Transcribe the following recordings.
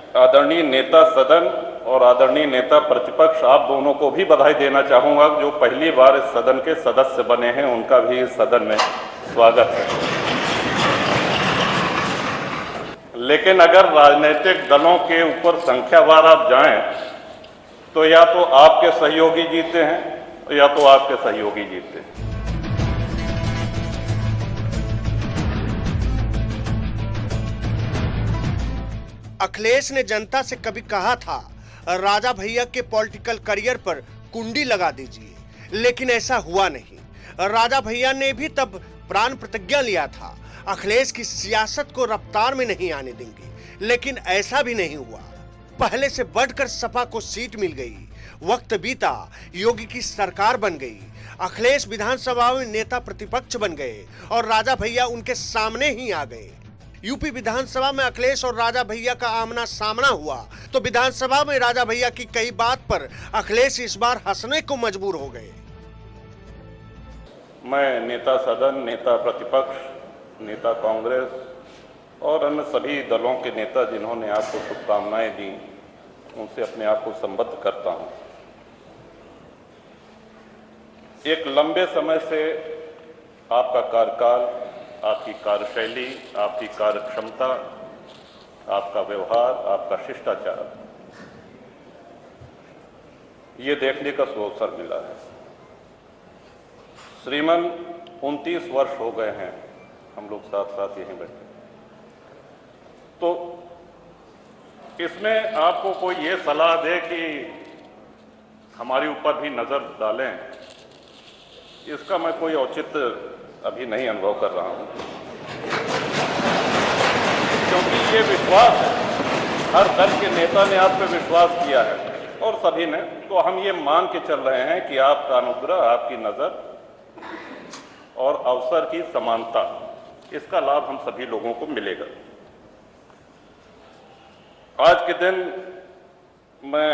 आदरणीय नेता सदन और आदरणीय नेता प्रतिपक्ष, आप दोनों को भी बधाई देना चाहूँगा। जो पहली बार इस सदन के सदस्य बने हैं, उनका भी इस सदन में स्वागत है। लेकिन अगर राजनीतिक दलों के ऊपर संख्यावार आप जाएं, तो या तो आपके सहयोगी जीते हैं या तो आपके सहयोगी जीते हैं। अखिलेश ने जनता से कभी कहा था राजा भैया के पॉलिटिकल करियर पर कुंडी लगा दीजिए, लेकिन ऐसा हुआ नहीं। राजा भैया ने भी तब प्राण प्रतिज्ञा लिया था, अखिलेश की सियासत को रफ्तार में नहीं आने देंगे, लेकिन ऐसा भी नहीं हुआ। पहले से बढ़कर सपा को सीट मिल गई, वक्त बीता, योगी की सरकार बन गई, अखिलेश विधानसभा में नेता प्रतिपक्ष बन गए और राजा भैया उनके सामने ही आ गए। यूपी विधानसभा में अखिलेश और राजा भैया का आमना सामना हुआ तो विधानसभा में राजा भैया की कई बात पर अखिलेश इस बार हंसने को मजबूर हो गए। मैं नेता सदन, नेता प्रतिपक्ष, नेता कांग्रेस और अन्य सभी दलों के नेता जिन्होंने आपको शुभकामनाएं दी, उनसे अपने आप को संबद्ध करता हूं। एक लंबे समय से आपका कार्यकाल, आपकी कार्यशैली, आपकी कार्यक्षमता, आपका व्यवहार, आपका शिष्टाचार, ये देखने का अवसर मिला है। श्रीमान 29 वर्ष हो गए हैं हम लोग साथ साथ यहीं बैठे, तो इसमें आपको कोई ये सलाह दे कि हमारे ऊपर भी नजर डालें, इसका मैं कोई औचित्य अभी नहीं अनुभव कर रहा हूं, क्योंकि ये विश्वास है, हर दल के नेता ने आप पे विश्वास किया है और सभी ने, तो हम ये मान के चल रहे हैं कि आपका अनुग्रह, आपकी नजर और अवसर की समानता, इसका लाभ हम सभी लोगों को मिलेगा। आज के दिन मैं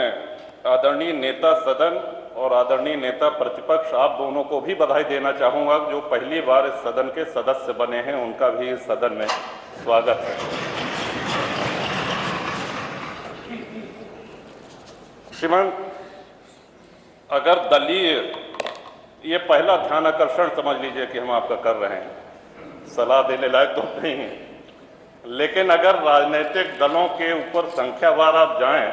आदरणीय नेता सदन और आदरणीय नेता प्रतिपक्ष, आप दोनों को भी बधाई देना चाहूँगा। जो पहली बार इस सदन के सदस्य बने हैं, उनका भी इस सदन में स्वागत है। श्रीमान, अगर दलीय, ये पहला ध्यान आकर्षण समझ लीजिए कि हम आपका कर रहे हैं, सलाह देने लायक तो नहीं है, लेकिन अगर राजनीतिक दलों के ऊपर संख्यावार आप जाएं,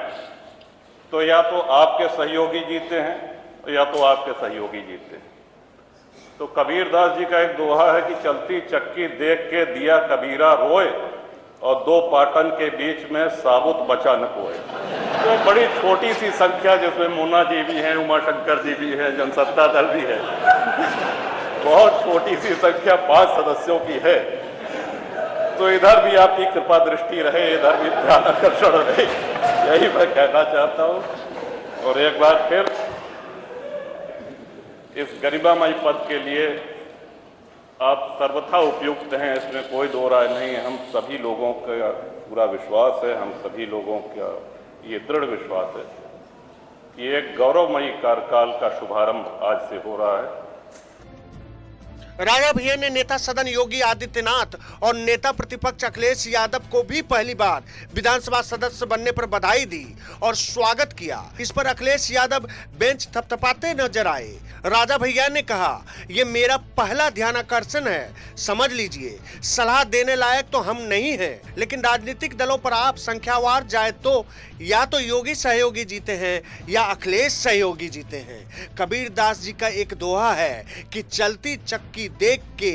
तो या तो आपके सहयोगी जीते हैं या तो आपके सहयोगी जीते हैं। तो कबीरदास जी का एक दोहा है कि चलती चक्की देख के दिया कबीरा रोए और दो पाटन के बीच में साबुत बचा न कोई। तो बड़ी छोटी सी संख्या, जिसमें मुन्ना जी भी हैं, उमाशंकर जी भी हैं, जनसत्ता दल भी है, बहुत छोटी सी संख्या 5 सदस्यों की है। तो इधर भी आपकी कृपा दृष्टि रहे, इधर भी ध्यान आकर्षण रहे, यही मैं कहना चाहता हूं। और एक बार फिर इस गरिमामय पद के लिए आप सर्वथा उपयुक्त हैं, इसमें कोई दो राय नहीं है। हम सभी लोगों का पूरा विश्वास है, हम सभी लोगों का ये दृढ़ विश्वास है कि एक गौरवमयी कार्यकाल का शुभारंभ आज से हो रहा है। राजा भैया ने नेता सदन योगी आदित्यनाथ और नेता प्रतिपक्ष अखिलेश यादव को भी पहली बार विधानसभा सदस्य बनने पर बधाई दी और स्वागत किया। इस पर अखिलेश यादव बेंच थपथपाते नजर आए। राजा भैया ने कहा, ये मेरा पहला ध्यानाकर्षण है, समझ लीजिए, सलाह देने लायक तो हम नहीं हैं, लेकिन राजनीतिक दलों पर आप संख्यावार जाए तो या तो योगी सहयोगी जीते हैं या अखिलेश सहयोगी जीते हैं। कबीरदास जी का एक दोहा है कि चलती चक्की देख के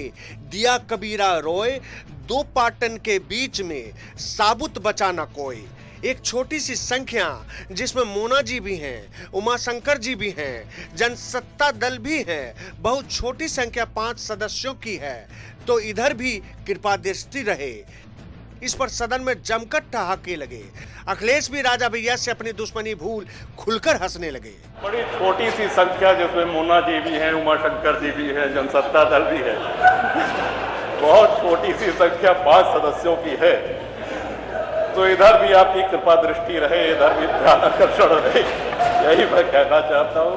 दिया कबीरा रोए, दो पाटन के बीच में साबुत बचा न कोई। एक छोटी सी संख्या, जिसमें मोना जी भी हैं, उमाशंकर जी भी हैं, जनसत्ता दल भी है, बहुत छोटी संख्या 5 सदस्यों की है, तो इधर भी कृपा दृष्टि रहे। इस पर सदन में जमकर ठहाके लगे। अखिलेश भी राजा भैया से अपनी दुश्मनी भूल खुलकर हंसने लगे। बड़ी छोटी सी संख्या, जिसमें मुन्ना जी भी हैं, उमाशंकर जी भी हैं, जनसत्ता दल भी है, बहुत छोटी सी संख्या 5 सदस्यों की है, तो इधर भी आपकी कृपा दृष्टि रहे, इधर भी ध्यान आकर्षण रहे, यही मैं कहना चाहता हूँ।